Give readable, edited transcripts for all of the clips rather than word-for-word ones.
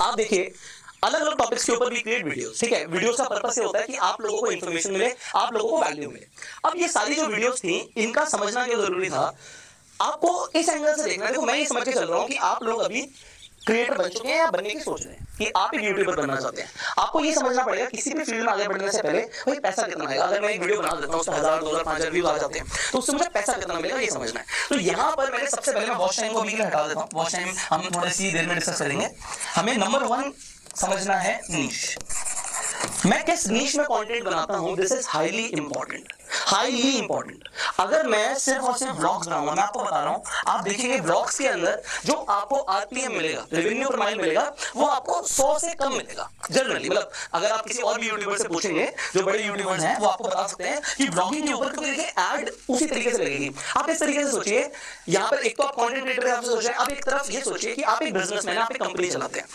आप देखिए अलग अलग टॉपिक्स के ऊपर भी क्रिएट वीडियोस, ठीक है। वीडियोस का पर्पस ये होता है कि आप लोगों को इन्फॉर्मेशन मिले, आप लोगों को वैल्यू मिले। अब ये सारी जो वीडियोस थी इनका समझना क्यों जरूरी था, आपको इस एंगल से देखना है। देखो मैं ये समझ के चल रहा हूँ कि आप लोग अभी क्रिएटर बन चुके हैं या बनने की सोच रहे हैं कि आप एक यूट्यूबर बनना चाहते हैं। आपको ये समझना पड़ेगा किसी भी फील्ड में आगे बढ़ने से पहले भाई पैसा कितना आएगा। अगर मैं एक वीडियो बना देता हूँ उसमें 1000 2000 5000 व्यूज आ जाते हैं तो उससे मुझे पैसा कितना मिलेगा ये समझना है। तो यहाँ पर मैंने सबसे पहले मैं वॉच टाइम को अभी हटा देता हूँ। वॉच टाइम हम थोड़ी सी देर में डिस्कस करेंगे। हमें नंबर 1 समझना है नीश। मैं किस नीश में कंटेंट बनाता हूं, this is highly important, highly important. अगर मैं सिर्फ और सिर्फ व्लॉग्स बनाऊंगा, मैं आपको बता रहा हूं, आप देखेंगे व्लॉग्स के अंदर जो आपको आरपीएम मिलेगा, रेवेन्यू पर माइल मिलेगा, वो आपको 100 से कम मिलेगा जनरली। मतलब अगर आप किसी और भी यूट्यूबर से पूछेंगे जो बड़े यूट्यूबर्स हैं वो आपको बता सकते हैं कि ब्लॉगिंग के ऊपर क्योंकि देखिए ऐड उसी तरीके से लगेगी। आप इस तरीके से सोचिए, यहाँ पर एक तो आप कंटेंट क्रिएटर आप सोच रहे हैं, आप एक तरफ ये सोचिए कि आप एक बिजनेसमैन, आप एक कंपनी चलाते हैं,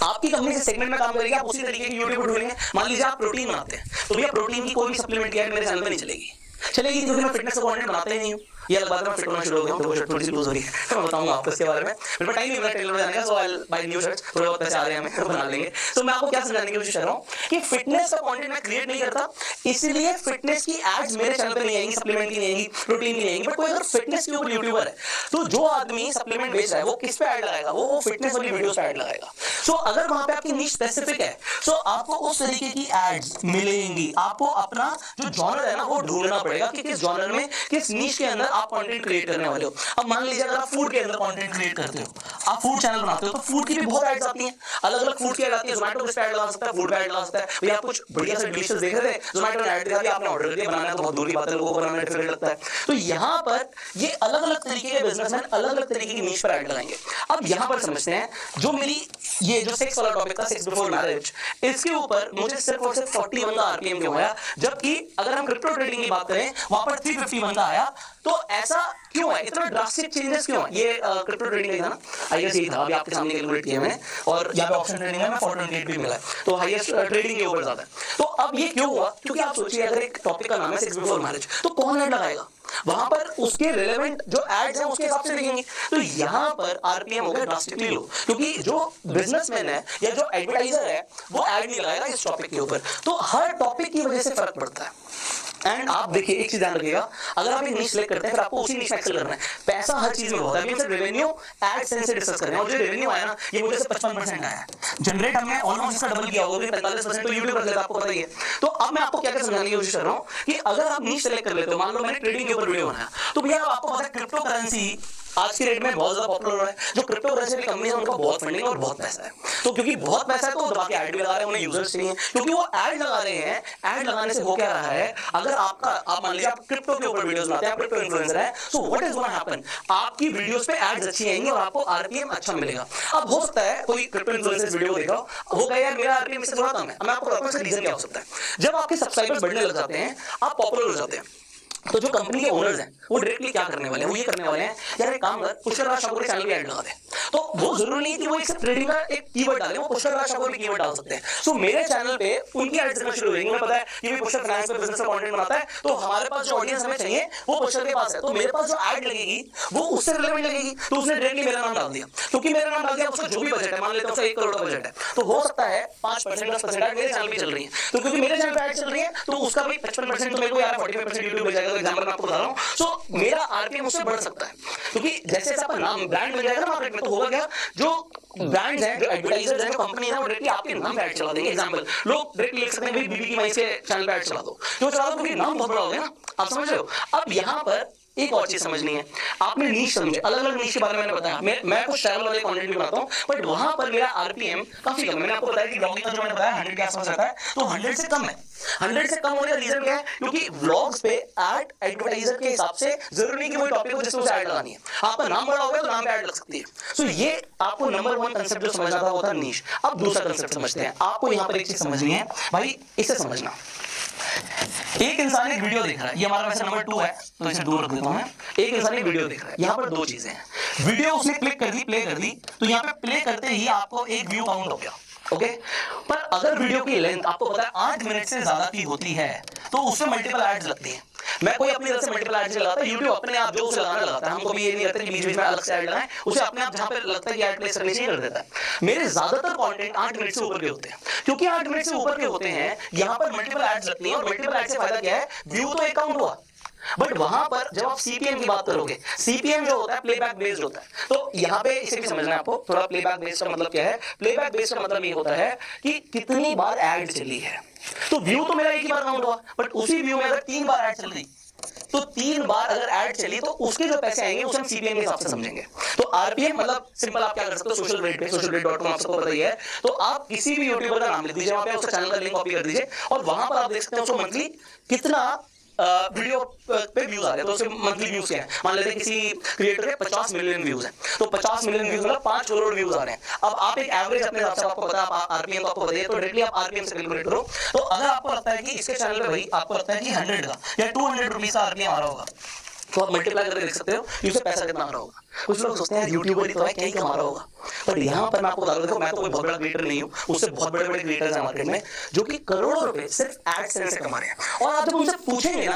आपकी कंपनी से सेगमेंट में काम करेगी, आप उसी तरीके की यूट्यूब ढूंढेंगे। मान लीजिए आप प्रोटीन बनाते हैं तो भैया प्रोटीन की कोई भी सप्लीमेंट की ऐड मेरे चैनल पे नहीं चलेगी क्योंकि मैं फिटनेस का कंटेंट बनाता ही नहीं हूं। ये अलग बात है, मैं फिट होना शुरू हो गया हूं तो थोड़ी सी लूज हो रही है, तो मैं बताऊंगा आपको इसके बारे में। मेरे पास टाइम नहीं मिला टेलर में जाने का, so I will buy new shirts, थोड़े बहुत पैसे आ रहे हैं हमें तो बना लेंगे। तो मैं आपको क्या समझाने की कोशिश कर रहा हूं कि फिटनेस का कंटेंट मैं क्रिएट नहीं करता, इसलिए फिटनेस की एड्स मेरे चैनल पे नहीं आएंगी, सप्लीमेंट की नहीं आएंगी, प्रोटीन की नहीं आएंगी। बट कोई अगर फिटनेस के ऊपर यूट्यूबर है तो जो आदमी सप्लीमेंट बेच रहा है वो किस पे ऐड लगाएगा, वो फिटनेस वाली वीडियोस पे ऐड लगाएगा। सो अगर वहां पे आपकी नीश स्पेसिफिक है तो आपको उस तरीके की एड्स मिलेंगी। आपको अपना जो जॉनर है ना वो ढूंढना पड़ेगा कि किस जॉनर में, किस नीश के अंदर आप कंटेंट क्रिएट करने वाले हो। अब मान लीजिए अगर आप फूड के अंदर कंटेंट क्रिएट करते हो, आप फूड चैनल बनाते हो, तो फूड की भी बहुत एड्स आती हैं, अलग अलग फूड की एड आती है। जोमेटो पे ऐड लगा सकता है, फूड पे ऐड लगा सकता है। भैया आप कुछ बढ़िया से डिलीशियस देख रहे थे, जोमेटो ने ऐड दिखा दिया, आपने ऑर्डर कर दिया, बनाना तो बहुत दूर की बात है, लोगों को बनाना डिफिकल्ट लगता है। तो यहाँ पर ये अलग अलग तरीके के बिजनेसमैन अलग अलग तरीके की नीश पर ऐड लगाएंगे। अब यहाँ पर समझते हैं जो मेरी ये जो सेक्स वाला टॉपिक था, सेक्स बिफोर मैरिज, इसके ऊपर मुझे सिर्फ और सिर्फ 41 का आरपीएम क्यों आया, जबकि अगर हम क्रिप्टो ट्रेडिंग की बात करें वहां पर 351 का आया। तो ऐसा क्यों है, इतना ड्रास्टिक चेंजेस क्यों है? ये क्रिप्टो ट्रेडिंग था ना, आई गेस यही था, अभी आपके सामने कैलकुलेट किया मैंने, और यहाँ पे ऑप्शन ट्रेडिंग है, मैं 428 भी मिला है, तो हाईएस्ट ट्रेडिंग के ऊपर ज्यादा है। तो अब ये क्यों हुआ, क्योंकि आप सोचिए अगर एक टॉपिक का नाम है सेक्स बिफोर मैरिज, तो कौन ऐड लगाएगा वहां पर, उसके रिलेवेंट जो एड्स हैं उसके हिसाब से दिखेंगे। तो यहाँ पर आरपीएम हो गया ड्रास्टिकली लो, क्योंकि जो बिजनेसमैन है या जो एडवर्टाइजर है वो एड नहीं लगाएगा इस टॉपिक के ऊपर। तो हर टॉपिक की वजह से फर्क पड़ता है। एंड आप देखिए एक चीज ध्यान रखिएगा, अगर आप एक नीश सेलेक्ट करते हैं फिर आपको उसी नीश में एक्सेल करना है। पैसा हर चीज में बहुत है, अभी हम सिर्फ रेवेन्यू एडसेंस से डिस्कस कर रहे हैं, और जो रेवेन्यू आया ना ये मुझे से 55% आया जनरेट, हमने ऑलमोस्ट इसका डबल किया होगा, 45% तो यूट्यूब रख लेता, आपको पता ही है। तो अब मैं आपको क्या क्या समझाने की कोशिश कर रहा हूँ कि अगर आप नीश सेलेक्ट कर लेते हो, मान लो मैंने ट्रेडिंग के ऊपर वीडियो बनाया, तो भैया आपको पता है क्रिप्टो करेंसी आज की डेट में बहुत ज्यादा पॉपुलर हो रहा है। जो क्रिप्टो करेंसी वाली कंपनी है उनका बहुत फंडिंग और बहुत पैसा है, तो क्योंकि बहुत पैसा है तो दबा के ऐड भी लगा रहे हैं, उन्हें यूजर्स चाहिए, क्योंकि वो ऐड लगा रहे हैं। ऐड लगाने से हो क्या रहा है, अगर आपका आप मान लीजिए आप क्रिप्टो के ऊपर वीडियोस बनाते हैं, आप क्रिप्टो इन्फ्लुएंसर है, so what is gonna happen, आपकी वीडियोस पे एड्स अच्छी आएंगी और आपको आरपीएम अच्छा मिलेगा। अब हो सकता है कोई क्रिप्टो इन्फ्लुएंसर वीडियो देखा हो गया यार मेरा आरपीएम इससे थोड़ा कम है, मैं आपको बताता हूं इसका रीजन क्या हो सकता है। जब आपके सब्सक्राइबर्स बढ़ने लग जाते हैं, आप पॉपुलर हो जाते हैं, तो जो कंपनी के ओनर्स हैं वो डायरेक्टली क्या करने वाले हैं, वो ये करने वाले हैं यार एक काम कर पुष्कर राज ठाकुर के चैनल पे ऐड लगा दे। तो वो जरूरी नहीं कि वो एक ट्रेडिंग का एक कीवर्ड डालें, वो पुष्कर राज ठाकुर भी कीवर्ड डाल सकते हैं। सो मेरे चैनल पे उनकी एड्स करना शुरू हो जाएंगी। मुझे पता है कि पुष्कर फाइनेंस पे बिजनेस का कंटेंट बनाता है, तो हमारे पास जो ऑडियंस हमें चाहिए वो पुष्कर के पास है, तो मेरे पास जो ऐड लगेगी वो उससे रिलेवेंट लगेगी। तो उसने डायरेक्टली मेरा नाम डाल दिया, क्योंकि मेरा नाम डाल दिया, उसका जो भी बजट है, मान लेते हैं उसका 1 करोड़ का बजट है, तो हो सकता है 5% 10% ऐड मेरे चैनल पे चल रही है। तो क्योंकि मेरे चैनल पे ऐड चल रही है तो उसका भी 55% तो मेरे को यार 45% यूट्यूब मिल जाएगा। एग्जांपल मैं आपको बता रहा हूं, सो मेरा आरपीएम उससे बढ़ सकता है, क्योंकि जैसे जैसे आपका नाम ब्रांड बन जाएगा ना मार्केट में, तो होगा क्या, जो ब्रांड्स हैं, जो एडवर्टाइजर्स हैं, जो कंपनी है, वो डायरेक्टली आपके नाम पे ऐड चला देंगे। एग्जांपल लोग डायरेक्टली लिख सकते हैं भाई बीबी की माइस के चैनल पे ऐड चला दो, क्यों चला दो, क्योंकि नाम बहुत बड़ा हो गया ना, आप समझ रहे हो। अब यहाँ पर एक और चीज समझनी है, आपने नीश समझे, अलग अलग नीश के बारे में मैंने बताया, मैं कुछ ट्रैवल वाले कंटेंट भी बनाता हूं, बट वहां पर मेरा आरपीएम काफी कम है। मैंने आपको बताया कि ब्लॉगिंग का जो मैंने बताया 100 के आसपास रहता है, तो 100 से कम है। 100 से कम होने का रीजन क्या है, क्योंकि व्लॉग्स पे ऐड एडवर्टाइजर के हिसाब से जरूरी नहीं कि वही टॉपिक हो जिसमें उसे ऐड लगानी है। आपका नाम बड़ा हो गया तो नाम पे ऐड लग सकती है। सो ये आपको नंबर 1 कंसेप्ट जो समझना था वो था नीश। अब दूसरा कंसेप्ट समझते हैं। आपको यहाँ पर एक चीज समझनी है भाई, इसे समझना, एक इंसान एक वीडियो देख रहा है, ये हमारा वैसे नंबर 2 है तो इसे दूर रख देता हूं मैं। एक इंसान एक वीडियो देख रहा है, यहाँ पर दो चीजें हैं, वीडियो उसने क्लिक कर दी, प्ले कर दी, तो यहाँ पे प्ले करते ही आपको एक व्यू काउंट हो गया, ओके। पर अगर वीडियो की लेंथ आपको पता है 8 मिनट से ज्यादा की होती है तो उसमें मल्टीपल एड्स लगती हैं। मैं कोई अपनी तरफ से मल्टीपल एड्स लगाता है, यूट्यूब अपने आप जो उसे लगाना लगाता है, हमको भी ये नहीं लगता कि बीच बीच में अलग से ऐड लगाएं, उसे अपने आप जहां पे लगता है कि ऐड प्लेस करनी चाहिए कर देता है। मेरे ज्यादातर कंटेंट 8 मिनट से ऊपर के होते हैं, क्योंकि 8 मिनट से ऊपर के होते हैं, यहां पर मल्टीपल एड्स लगती हैं, और मल्टीपल एड से फायदा क्या है, व्यू तो एक काउंट हुआ, बट वहां पर जब आप सीपीएम की बात करोगे, सीपीएम जो होता है प्लेबैक बेस्ड होता है, तो यहाँ पे इसे भी समझना है आपको थोड़ा। प्लेबैक बेस्ड का मतलब क्या है, प्लेबैक बेस्ड का मतलब ये होता है कि कितनी बार ऐड चली है। तो व्यू तो मेरा एक ही बार काउंट हुआ, बट उसी व्यू में अगर 3 बार ऐड चल रही, तो 3 बार अगर ऐड चली तो उसके जो पैसे आएंगे उसे हम सीपीएम के हिसाब से समझेंगे। तो आरपीएम मतलब सिंपल आप क्या कर सकते हो, सोशल रेट पे, socialrate.com आप सबको पता ही है, तो आप किसी भी यूट्यूबर का नाम लिख दीजिए, वहां पे उसका चैनल का लिंक कॉपी कर दीजिए, और वहां पर आप देख सकते हैं उसको मंथली कितना वीडियो पे व्यूज आ रहे हैं। तो उसके मंथली व्यूज क्या है, मान लेते हैं किसी क्रिएटर के 50 मिलियन व्यूज हैं, तो 50 मिलियन व्यूज मतलब 5 करोड़ व्यूज आ रहे हैं। अब आप एक एवरेज अपने हिसाब से, आपको पता है आरपीएम तो आपको बताइए, तो डायरेक्टली आप आरपीएम से कैलकुलेट करो। तो अगर आपको लगता है कि इसके चैनल पे भाई आपको लगता है कि 100 का या 200 रुपीज का आरपीएम आ रहा होगा, तो आप मल्टीप्लाई करके देख सकते हो कि उससे पैसा कितना आ रहा होगा। कुछ लोग सोचते हैं यूट्यूबर ही तो है, क्या ही कमा रहा होगा, पर यहाँ पर मैं आपको बता रहा हूँ, देखो मैं तो कोई बहुत बड़ा क्रिएटर नहीं हूँ, उससे बहुत बड़े बड़े क्रिएटर्स हैं मार्केट में जो कि करोड़ों रुपए सिर्फ एडसेंस से कमा रहे हैं। और आप जब उनसे पूछेंगे ना,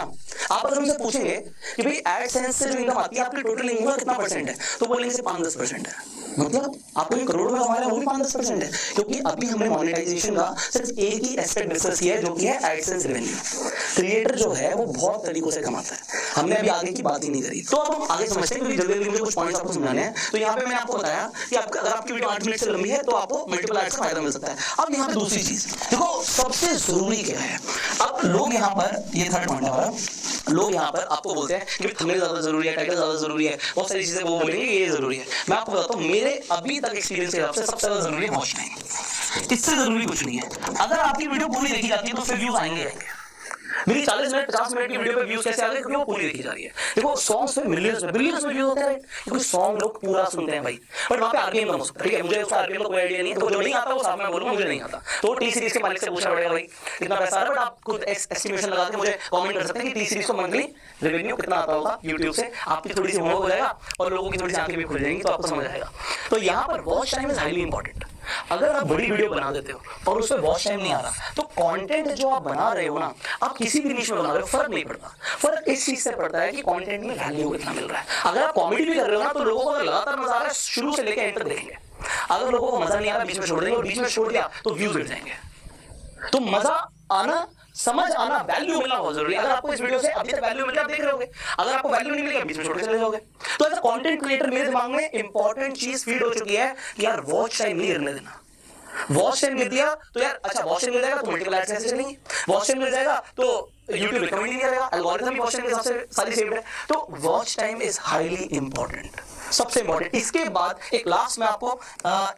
आप अगर उनसे पूछेंगे कि भाई एडसेंस से जो इनकम आती है आपकी टोटल इनकम का कितना परसेंट है, तो बोलेंगे 5-10% है। मतलब आपको ये करोड़ में कमा रहे हैं वो भी 5-10% है, क्योंकि अभी हमने मोनेटाइजेशन का सिर्फ एक ही एस्पेक्ट डिस्कस किया है, जो कि है एडसेंस रेवेन्यू। क्रिएटर जो है वो बहुत तरीकों से कमाता है, हमने अभी आगे की बात ही नहीं करी। तो अब हम आगे समझते हैं, क्योंकि जल्दी जल्दी मुझे कुछ पॉइंट्स आपको समझाने हैं। तो यहाँ पे मैंने आपको बताया कि अगर आपकी वीडियो 8 मिनट से लंबी है तो आपको मल्टीपल एड्स का फायदा मिल सकता है। अब यहाँ पे दूसरी चीज देखो, सबसे जरूरी क्या है। अब लोग यहाँ पर, ये थर्ड पॉइंट है, लोग यहाँ पर आपको बोलते हैं कि थंबनेल ज्यादा जरूरी है, टाइटल ज्यादा जरूरी है, बहुत सारी चीजें वो बोलेंगे ये जरूरी है। मैं आपको बताता हूँ, मेरे अभी तक एक्सपीरियंस के हिसाब से सबसे ज्यादा जरूरी है वॉच टाइम, इससे जरूरी कुछ नहीं है। अगर आपकी वीडियो पूरी देखी जाती है तो फिर व्यूज आएंगे। मेरी 40 मिनट 50 मिनट की वीडियो पे व्यूज कैसे आ रहे हैं, क्योंकि वो पूरी देखी जा रही है। देखो सॉन्ग्स पे मिलियंस में व्यूज होते हैं, क्योंकि सॉन्ग लोग पूरा सुनते हैं भाई, बट वहां पे आरपीएम कम हो सकता है। ठीक है, मुझे उसका आरपीएम का कोई आइडिया नहीं है, तो जो नहीं आता वो साफ मैं बोलूंगा मुझे नहीं आता, तो टी सीरीज के मालिक से पूछना पड़ेगा भाई कितना पैसा आ रहा है। बट आप खुद एस्टिमेशन लगा के मुझे कमेंट कर सकते हैं कि टी सीरीज को मंथली रेवेन्यू कितना आता होगा यूट्यूब से। आपकी थोड़ी सी होमवर्क हो जाएगा और लोगों की थोड़ी सी आंखें भी खुल जाएंगी, तो आपको समझ आएगा। तो यहाँ पर watch time is highly important. अगर आप बड़ी वीडियो बना देते हो और उसमें वॉच टाइम नहीं आ रहा, तो कंटेंट जो आप बना रहे हो ना, आप किसी भी निश में बना रहे हो, फर्क नहीं पड़ता। फर्क इस चीज से पड़ता है कि कंटेंट में वैल्यू कितना मिल रहा है। अगर आप कॉमेडी भी कर रहे हो ना, तो लोगों को अगर लगातार मजा आ रहा है, शुरू से लेकर एंड तक देखेंगे। अगर लोगों को मजा नहीं आ रहा, बीच में छोड़ देंगे, और बीच में छोड़ दिया तो व्यूज गिर जाएंगे। तो मजा आना, समझ आना, वैल्यू मिलना बहुत जरूरी है। अगर आपको इस वीडियो से अभी तक वैल्यू मिल रहा है, आप देख रहे होगे। अगर आपको वैल्यू नहीं मिलेगी, बीच में छोड़ के चले जाओगे। तो एज अ कंटेंट क्रिएटर मेरे दिमाग में इंपॉर्टेंट चीज फीड हो चुकी है कि यार वॉच टाइम नहीं गिरने देना। वॉच टाइम मिल दिया तो यार अच्छा, वॉच टाइम मिल जाएगा तो मल्टीपल एड्स कैसे चलेंगी, वॉच टाइम मिल जाएगा तो YouTube रिकमेंड नहीं करेगा, एल्गोरिथम भी वॉच टाइम के हिसाब से सारी सेव्ड है। तो watch time is highly important, सबसे इंपॉर्टेंट। इसके बाद एक लास्ट में आपको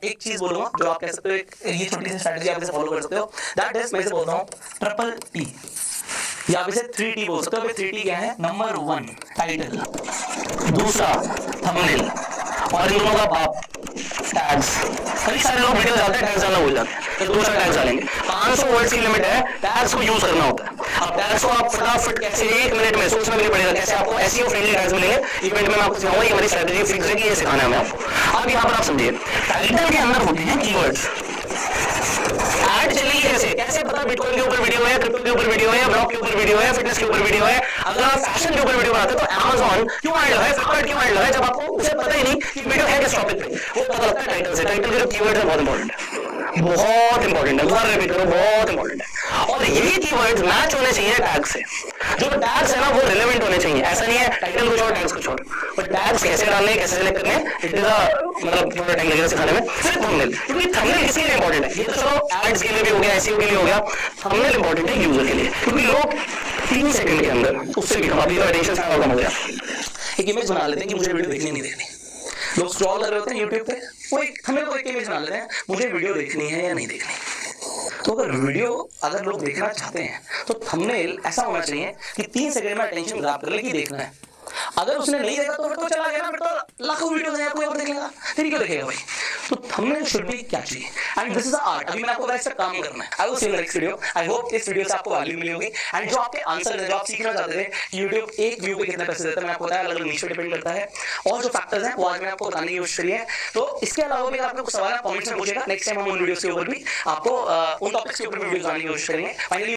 एक चीज बोलूंगा जो आप कह सकते हो, एक ये छोटी सी स्ट्रेटजी आप इसे फॉलो कर सकते हो। दैट इज, मैं इसे बोलता हूँ ट्रिपल टी, या आप इसे 3T बोल सकते हो। 3T क्या है? नंबर 1 टाइटल, दूसरा थंबनेल, और इन दोनों का बाप टैग्स। कई सारे लोग वीडियो डालते हैं, टैग्स डालना भूल जाते हैं, तो दूसरा टैग्स डालेंगे। 500 वर्ड्स की लिमिट है, टैग्स को यूज करना होता है। अब टैग्स को आप फटाफट कैसे 1 मिनट में सोचना भी नहीं पड़ेगा, कैसे आपको एसईओ फ्रेंडली टैग्स मिलेंगे। इवेंट में मैं आपको सिखाऊंगा, ये हमारी स्ट्रेटजी फिक्स है कि ये सिखाना है हमें आपको। अब यहाँ पर आप समझिए, टाइटल के अंदर होते हैं कीवर्ड्स। ऐड चलेगी कैसे, कैसे पता बिटकॉइन के ऊपर वीडियो है, क्रिप्टो के ऊपर वीडियो है, ब्लॉग के ऊपर वीडियो है, फिटनेस के ऊपर वीडियो है। अगर आप फैशन के ऊपर वीडियो बनाते हैं तो Amazon क्यों ऐड लगाए, फ्लिपकार्ट क्यों ऐड लगाए, जब आपको उसे पता ही नहीं कि वीडियो है किस टॉपिक पे। वो पता लगता है टाइटल से। टाइटल के जो कीवर्ड्स है बहुत इंपॉर्टेंट है, बहुत इंपॉर्टेंट है, दोबारा रिपीट करो, बहुत इंपॉर्टेंट है। और यही कीवर्ड्स मैच होने चाहिए टैग से। जो टैग्स है ना वो रिलेवेंट होने चाहिए, ऐसा नहीं है टाइटल कुछ और टैग्स कुछ और। और टैग्स कैसे डालने, कैसे सिलेक्ट करने, इट इज मतलब थोड़ा टाइम लगेगा सिखाने में। फिर थंबनेल, क्योंकि थंबनेल किसके लिए इंपॉर्टेंट है, ये तो चलो एड्स के लिए भी हो गया, एसईओ के लिए हो गया, थंबनेल इंपॉर्टेंट है यूजर के लिए, क्योंकि लोग 3 सेकंड के अंदर उससे भी कम अटेंशन स्पैन कम हो गया, एक इमेज बना लेते हैं कि मुझे वीडियो देखनी नहीं देखनी। लोग स्क्रॉल कर रहे होते हैं यूट्यूब पे, वो एक थंबनेल को एक इमेज बना लेते हैं, मुझे वीडियो देखनी है या नहीं देखनी। तो अगर लोग देखना चाहते हैं तो थंबनेल ऐसा होना चाहिए कि 3 सेकंड में अटेंशन ग्रैब कर ले कि देखना है। अगर उसने नहीं देखा तो फिर तो चला गया ना, फिर तो लाखों वीडियोस हैं, कोई और देख लेगा, फिर क्यों देखेगा भाई। तो thumbnail should be Kainchi and this is the art. अभी मैंने आपको बताया इससे काम करना है। I will see you in the next video. I hope इस वीडियो से आपको वैल्यू मिली होगी एंड जो आपके आंसर है, जो आप सीखना चाहते थे यूट्यूब एक व्यू पे कितने पैसे देता है, मैंने आपको बताया अलग अलग नीश पे डिपेंड करता है, और जो फैक्टर्स हैं वो आज मैं आपको बताने की कोशिश करी है। तो इसके अलावा भी आपको कुछ सवाल कमेंट्स में पूछेगा, नेक्स्ट टाइम हम उन वीडियोस के ऊपर भी आपको उन टॉपिक्स के ऊपर वीडियोस बनाने की कोशिश करेंगे। फाइनली